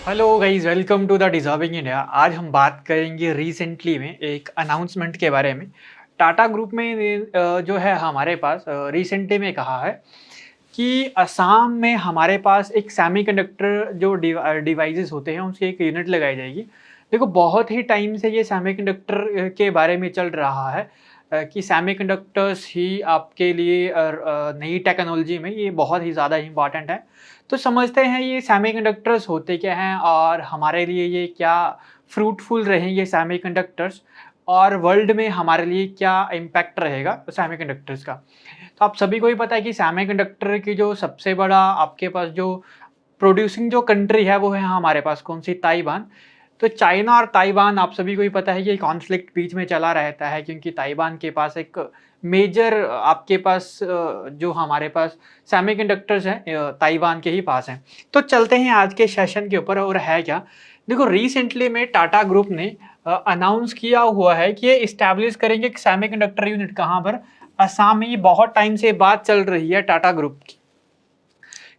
Hello guys, welcome to the deserving India. आज हम बात करेंगे रिसेंटली में एक अनाउंसमेंट के बारे में। टाटा ग्रुप में जो है हमारे पास रिसेंटली में कहा है कि असम में हमारे पास एक सेमीकंडक्टर जो डिवाइसेस होते हैं उसकी एक यूनिट लगाई जाएगी। देखो, बहुत ही टाइम से ये सेमीकंडक्टर के बारे में चल रहा है कि सेमीकंडक्टर्स ही आपके लिए नई टेक्नोलॉजी में ये बहुत ही ज़्यादा इम्पॉर्टेंट है। तो समझते हैं ये सेमीकंडक्टर्स होते क्या हैं और हमारे लिए ये क्या फ्रूटफुल रहेंगे सेमीकंडक्टर्स, और वर्ल्ड में हमारे लिए क्या इम्पैक्ट रहेगा सेमीकंडक्टर्स का। तो आप सभी को ही पता है कि सेमीकंडक्टर की जो सबसे बड़ा आपके पास जो प्रोड्यूसिंग जो कंट्री है वो है हमारे पास कौन सी, ताइवान। तो चाइना और ताइवान आप सभी को ही पता है कि कॉन्फ्लिक्ट बीच में चला रहता है, क्योंकि ताइवान के पास एक मेजर आपके पास जो हमारे पास सेमीकंडक्टर्स हैं ताइवान के ही पास हैं। तो चलते हैं आज के सेशन के ऊपर, और है क्या। देखो, रिसेंटली में टाटा ग्रुप ने अनाउंस किया हुआ है कि ये इस्टेब्लिश करेंगे एक सेमीकंडक्टर यूनिट कहाँ पर, असम में। ये बहुत टाइम से बात चल रही है टाटा ग्रुप की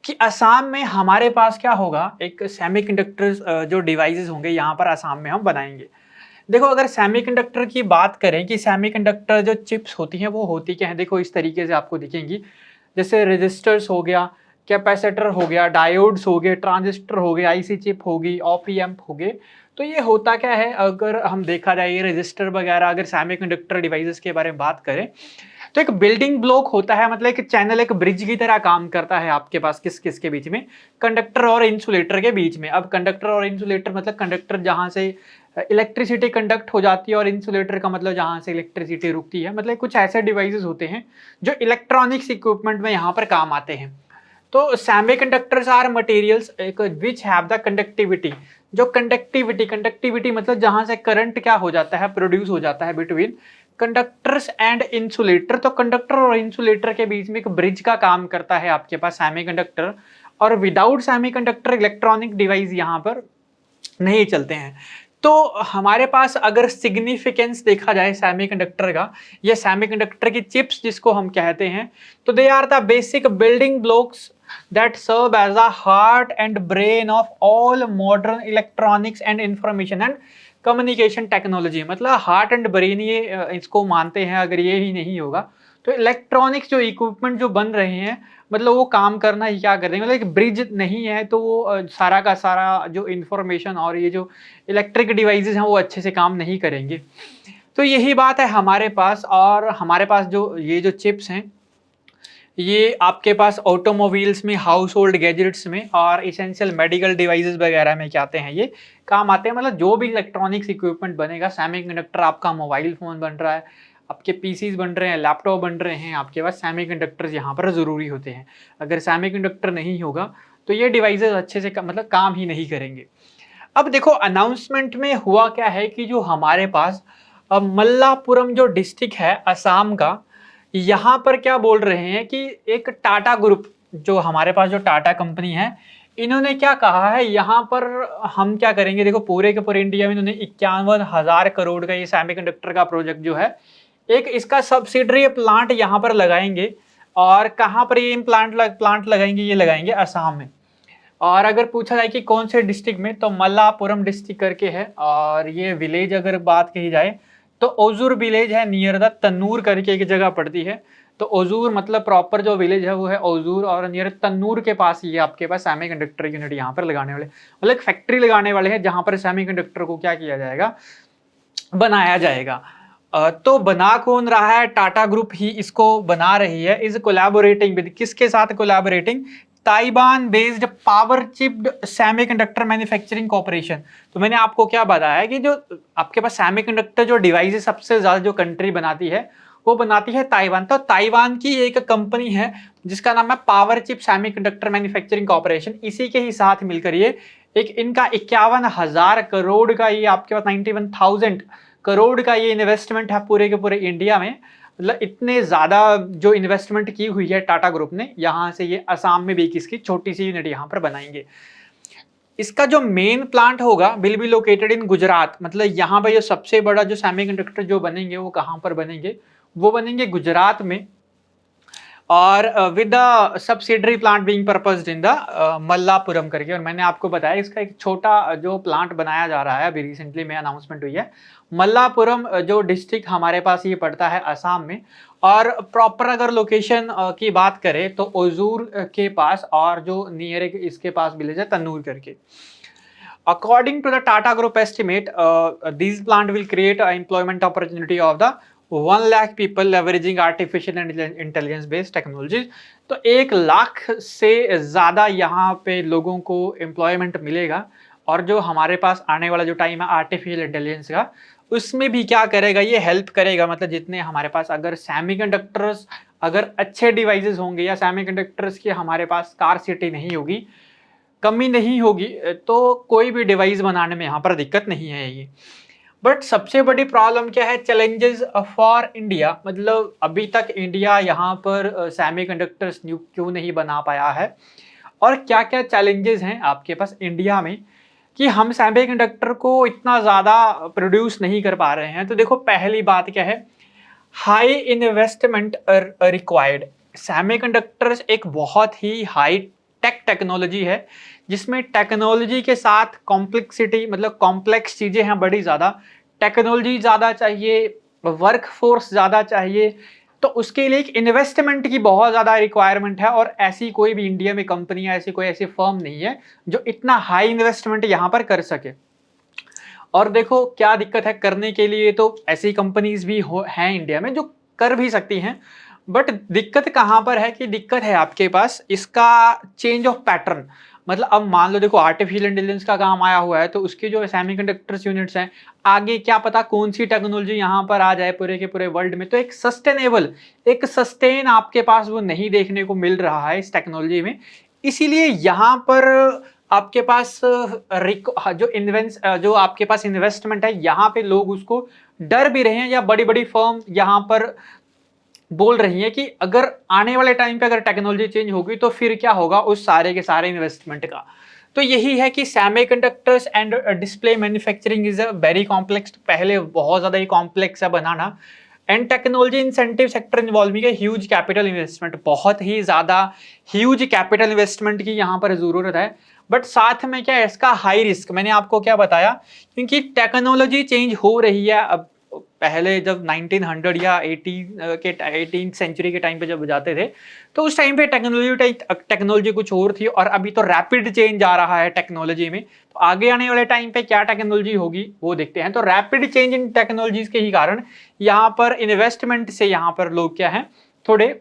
कि असम में हमारे पास क्या होगा, एक सेमीकंडक्टर्स जो डिवाइसेस होंगे यहाँ पर असम में हम बनाएंगे। देखो, अगर सेमीकंडक्टर की बात करें कि सेमीकंडक्टर जो चिप्स होती हैं वो होती क्या है, देखो इस तरीके से आपको दिखेंगी। जैसे रेजिस्टर्स हो गया, कैपेसिटर हो गया, डायोड्स हो गए, ट्रांजिस्टर हो गए, आईसी चिप होगी, ऑप एम्प हो गए। तो ये होता क्या है, अगर हम देखा जाए ये रजिस्टर वगैरह, अगर सेमीकंडक्टर डिवाइसेस के बारे में बात करें तो एक बिल्डिंग ब्लॉक होता है, मतलब एक चैनल, एक ब्रिज की तरह काम करता है आपके पास किस किस के बीच में, कंडक्टर और इंसुलेटर के बीच में। अब कंडक्टर और इंसुलेटर मतलब कंडक्टर जहां से इलेक्ट्रिसिटी कंडक्ट हो जाती है, और इंसुलेटर का मतलब जहां से इलेक्ट्रिसिटी रुकती है। मतलब कुछ ऐसे डिवाइसेस होते हैं जो इलेक्ट्रॉनिक्स इक्विपमेंट में यहाँ पर काम आते हैं। तो सेमीकंडक्टर्स आर मटेरियल्स एक विच हैव द कंडक्टिविटी। जो कंडक्टिविटी मतलब जहां से करंट क्या हो जाता है, प्रोड्यूस हो जाता है बिटवीन कंडक्टर्स एंड इंसुलेटर। तो कंडक्टर और इंसुलेटर के बीच में एक ब्रिज का काम करता है आपके पास सेमीकंडक्टर। और विदाउट सेमीकंडक्टर इलेक्ट्रॉनिक डिवाइस यहाँ पर नहीं चलते हैं। तो हमारे पास अगर सिग्निफिकेंस देखा जाए सेमीकंडक्टर का, या सेमीकंडक्टर की चिप्स जिसको हम कहते हैं, तो they are the basic building blocks that serve as a heart and brain of all modern electronics and information and communication technology। मतलब हार्ट एंड ब्रेन ये इसको मानते हैं। अगर ये ही नहीं होगा तो इलेक्ट्रॉनिक्स जो इक्विपमेंट जो बन रहे हैं, मतलब वो काम करना ही क्या कर रहे हैं। मतलब एक ब्रिज नहीं है तो वो सारा का सारा जो इंफॉर्मेशन और ये जो इलेक्ट्रिक डिवाइसेस हैं वो अच्छे से काम नहीं करेंगे। तो यही बात है हमारे पास। और हमारे पास जो ये जो चिप्स हैं, ये आपके पास ऑटोमोबाइल्स में, हाउस होल्ड गैजेट्स में और इसेंशियल मेडिकल डिवाइसेस वगैरह में क्या आते हैं, ये काम आते हैं। मतलब जो भी इलेक्ट्रॉनिक्स इक्विपमेंट बनेगा सेमीकंडक्टर, आपका मोबाइल फ़ोन बन रहा है, आपके पीसीज बन रहे हैं, लैपटॉप बन रहे हैं, आपके पास सेमीकंडक्टर्स यहाँ पर ज़रूरी होते हैं। अगर सेमीकंडक्टर नहीं होगा तो ये डिवाइसेस अच्छे से मतलब काम ही नहीं करेंगे। अब देखो, अनाउंसमेंट में हुआ क्या है कि जो हमारे पास मल्लापुरम जो डिस्ट्रिक्ट है असम का, यहाँ पर क्या बोल रहे हैं कि एक टाटा ग्रुप, जो हमारे पास जो टाटा कंपनी है, इन्होंने क्या कहा है, यहाँ पर हम क्या करेंगे। देखो, पूरे के पूरे इंडिया में इन्होंने 51,000 करोड़ का ये सेमीकंडक्टर का प्रोजेक्ट जो है, एक इसका सब्सिडरी प्लांट यहाँ पर लगाएंगे। और कहाँ पर ये प्लांट लगाएंगे, ये लगाएंगे असम में। और अगर पूछा जाए कि कौन से डिस्ट्रिक्ट में, तो मल्लापुरम डिस्ट्रिक्ट करके है। और ये विलेज अगर बात कही जाए तो ओजूर विलेज है, नियर द तन्नूर करके एक जगह पड़ती है। तो ओजूर मतलब प्रॉपर जो विलेज है वो है ओजूर, और नियर तन्नूर के पास ये आपके पास सेमीकंडक्टर यूनिट यहाँ पर लगाने वाले, मतलब एक फैक्ट्री लगाने वाले हैं जहाँ पर सेमीकंडक्टर को क्या किया जाएगा, बनाया जाएगा। तो बना कौन रहा है, टाटा ग्रुप ही इसको बना रही है। इज कोलैबोरेटिंग विद, किसके साथ collaborating, Taiwan based power chipped semiconductor manufacturing corporation. तो मैंने आपको क्या बताया कि जो आपके पास सेमीकंडक्टर जो डिवाइसेस सबसे ज्यादा जो कंट्री बनाती है वो बनाती है ताइवान। तो ताइवान की एक कंपनी है जिसका नाम है power chip semiconductor manufacturing corporation. इसी के ही साथ मिलकर ये एक इनका 51,000 करोड़ का, ये आपके पास 91,000 करोड़ का ये इन्वेस्टमेंट है पूरे के पूरे इंडिया में। मतलब इतने ज्यादा जो इन्वेस्टमेंट की हुई है टाटा ग्रुप ने, यहाँ से ये असम में भी किसकी छोटी सी यूनिट यहाँ पर बनाएंगे। इसका जो मेन प्लांट होगा will be located in Gujarat. मतलब यहाँ पर ये सबसे बड़ा जो सेमीकंडक्टर जो बनेंगे वो कहाँ पर बनेंगे, वो बनेंगे गुजरात में। और with the subsidiary plant being पर्पस्ड in the Malappuram करके। और मैंने आपको बताया इसका एक छोटा जो प्लांट बनाया जा रहा है, अभी रिसेंटली में अनाउंसमेंट हुई है। मल्लापुरम जो डिस्ट्रिक्ट हमारे पास ये पड़ता है असम में। और प्रॉपर अगर लोकेशन की बात करें तो ओजूर के पास, और जो नियर इसके पास विलेज है तन्नूर करके। According to the Tata Group estimate, these plant will create an employment opportunity of the 1 lakh people leveraging artificial intelligence based technologies। तो 1 लाख से ज़्यादा यहाँ पे लोगों को एम्प्लॉयमेंट मिलेगा। और जो हमारे पास आने वाला जो टाइम है आर्टिफिशियल इंटेलिजेंस का, उसमें भी क्या करेगा, ये हेल्प करेगा। मतलब जितने हमारे पास अगर सेमीकंडक्टर्स, अगर अच्छे डिवाइसेस होंगे या सेमीकंडक्टर्स की हमारे पास स्कार्सिटी नहीं होगी, कमी नहीं होगी, तो कोई भी डिवाइस बनाने में यहाँ पर दिक्कत नहीं आएगी। बट सबसे बड़ी प्रॉब्लम क्या है, चैलेंजेस फॉर इंडिया, मतलब अभी तक इंडिया यहाँ पर सेमीकंडक्टर्स क्यों नहीं बना पाया है, और क्या क्या चैलेंजेस हैं आपके पास इंडिया में कि हम सेमीकंडक्टर को इतना ज़्यादा प्रोड्यूस नहीं कर पा रहे हैं। तो देखो पहली बात क्या है, हाई इन्वेस्टमेंट रिक्वायर्ड। सेमीकंडक्टर्स एक बहुत ही हाई टेक टेक्नोलॉजी है, जिसमें टेक्नोलॉजी के साथ कॉम्प्लेक्सिटी, मतलब कॉम्प्लेक्स चीज़ें हैं बड़ी ज़्यादा, टेक्नोलॉजी ज़्यादा चाहिए, वर्क फोर्स ज़्यादा चाहिए। तो उसके लिए एक इन्वेस्टमेंट की बहुत ज़्यादा रिक्वायरमेंट है, और ऐसी कोई भी इंडिया में कंपनी या ऐसी कोई ऐसी फर्म नहीं है जो इतना हाई इन्वेस्टमेंट यहाँ पर कर सके। और देखो क्या दिक्कत है करने के लिए, तो ऐसी कंपनीज भी हैं इंडिया में जो कर भी सकती हैं। बट दिक्कत कहाँ पर है कि दिक्कत है आपके पास इसका चेंज ऑफ पैटर्न। मतलब अब मान लो देखो आर्टिफिशियल इंटेलिजेंस का काम आया हुआ है, तो उसके जो सेमीकंडक्टर्स यूनिट्स हैं, आगे क्या पता कौन सी टेक्नोलॉजी यहाँ पर आ जाए पूरे के पूरे वर्ल्ड में। तो एक सस्टेनेबल, एक सस्टेन आपके पास वो नहीं देखने को मिल रहा है इस टेक्नोलॉजी में। इसीलिए यहाँ पर आपके पास जो आपके पास इन्वेस्टमेंट है, यहाँ पे लोग उसको डर भी रहे हैं, या बड़ी बड़ी फर्म यहाँ पर बोल रही है कि अगर आने वाले टाइम पे अगर टेक्नोलॉजी चेंज होगी तो फिर क्या होगा उस सारे के सारे इन्वेस्टमेंट का। तो यही है कि semiconductors and display manufacturing is a very complex, पहले बहुत ज़्यादा ही कॉम्प्लेक्स है बनाना। And technology incentive sector involving है ह्यूज कैपिटल इन्वेस्टमेंट, बहुत ही ज़्यादा ह्यूज कैपिटल इन्वेस्टमेंट की यहाँ पर ज़रूरत है। बट साथ में क्या है इसका हाई रिस्क, मैंने आपको क्या बताया, क्योंकि टेक्नोलॉजी चेंज हो रही है। अब पहले जब 1900 या 18th सेंचुरी के टाइम पे जब जाते थे, तो उस टाइम पे टेक्नोलॉजी कुछ और थी, और अभी तो रैपिड चेंज आ रहा है टेक्नोलॉजी में। तो आगे आने वाले टाइम पे क्या टेक्नोलॉजी होगी वो देखते हैं। तो रैपिड चेंज इन टेक्नोलॉजीज के ही कारण यहाँ पर इन्वेस्टमेंट से यहाँ पर लोग क्या है थोड़े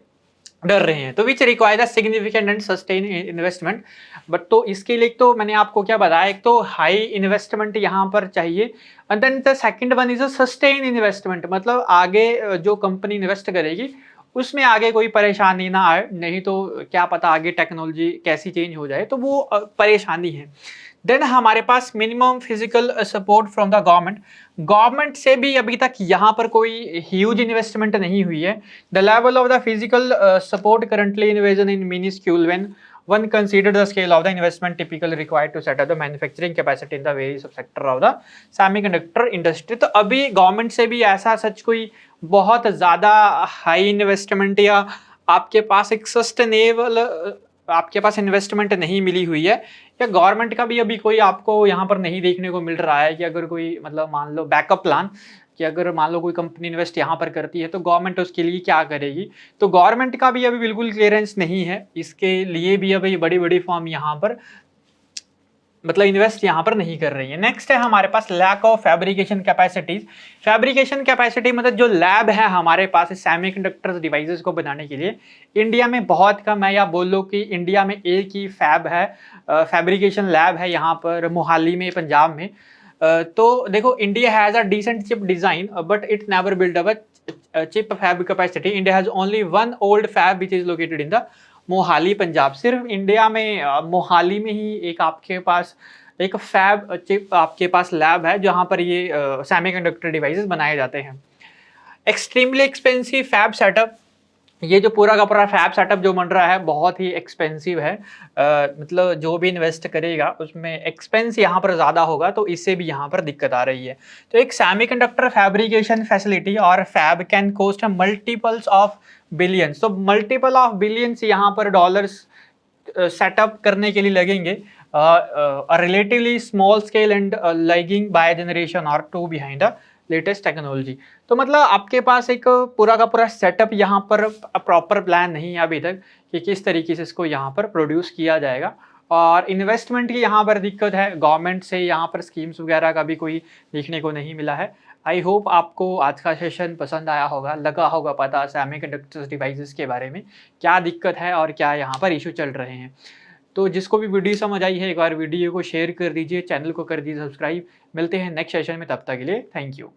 डर रहे हैं। तो which require significant and sustain investment. But तो इसके लिए तो मैंने आपको क्या बताया, एक तो हाई इन्वेस्टमेंट यहाँ पर चाहिए, and then the second one is a sustain investment, मतलब आगे जो कंपनी इन्वेस्ट करेगी उसमें आगे कोई परेशानी ना आए, नहीं तो क्या पता आगे टेक्नोलॉजी कैसी चेंज हो जाए, तो वो परेशानी है। देन हमारे पास minimum physical support from the government. Government से भी अभी तक यहाँ पर कोई ह्यूज इन्वेस्टमेंट नहीं हुई है। The level of the physical support currently invasion in minuscule when one consider the scale of the investment typically required to set up the manufacturing capacity in the various sector of the semiconductor industry। तो अभी government से भी ऐसा सच कोई बहुत ज़्यादा high investment या आपके पास एक सस्टेनेबल आपके पास इन्वेस्टमेंट नहीं मिली हुई है, या गवर्नमेंट का भी अभी कोई आपको यहाँ पर नहीं देखने को मिल रहा है कि अगर कोई मतलब मान लो बैकअप प्लान कि अगर मान लो कोई कंपनी इन्वेस्ट यहाँ पर करती है तो गवर्नमेंट उसके लिए क्या करेगी। तो गवर्नमेंट का भी अभी बिल्कुल क्लियरेंस नहीं है, इसके लिए भी अभी बड़ी बड़ी फर्म यहाँ पर मतलब इन्वेस्ट यहाँ पर नहीं कर रही है। नेक्स्ट है हमारे पास lack of fabrication capacities. Fabrication capacity मतलब जो लैब है हमारे पास सेमीकंडक्टर डिवाइसेस को बनाने के लिए इंडिया में बहुत कम है, या बोल लो कि इंडिया में एक ही फैब है, फैब्रिकेशन लैब है यहाँ पर मोहाली में पंजाब में। तो देखो India has a decent chip design but it never build up chip fab capacity. India has only one old fab which is located in the Mohali Punjab. सिर्फ इंडिया में मोहाली में ही एक आपके पास एक फैब चिप आपके पास लैब है जहाँ पर ये सेमीकंडक्टर डिवाइसेस बनाए जाते हैं। एक्सट्रीमली एक्सपेंसिव फैब सेटअप, ये जो पूरा का पूरा फैब सेटअप जो बन रहा है बहुत ही एक्सपेंसिव है। मतलब जो भी इन्वेस्ट करेगा उसमें एक्सपेंस यहाँ पर ज़्यादा होगा, तो इससे भी यहाँ पर दिक्कत आ रही है। तो एक सेमीकंडक्टर फैब्रिकेशन फैसिलिटी और fab can cost multiples of billions, तो मल्टीपल ऑफ बिलियंस यहाँ पर डॉलर्स सेटअप करने के लिए लगेंगे। Relatively small scale and lagging by generation or two behind the latest technology. तो मतलब आपके पास एक पूरा का पूरा सेटअप यहाँ पर प्रॉपर प्लान नहीं है अभी तक कि किस तरीके से इसको यहाँ पर प्रोड्यूस किया जाएगा। और इन्वेस्टमेंट की यहाँ पर दिक्कत है, गवर्नमेंट से यहाँ पर स्कीम्स वगैरह का भी कोई देखने को नहीं मिला है। आई होप आपको आज का सेशन पसंद आया होगा, लगा होगा पता सेमीकंडक्टर्स डिवाइसेस के बारे में क्या दिक्कत है और क्या यहाँ पर इशू चल रहे हैं। तो जिसको भी वीडियो समझ आई है एक बार वीडियो को शेयर कर दीजिए, चैनल को कर दीजिए सब्सक्राइब। मिलते हैं नेक्स्ट सेशन में, तब तक के लिए थैंक यू।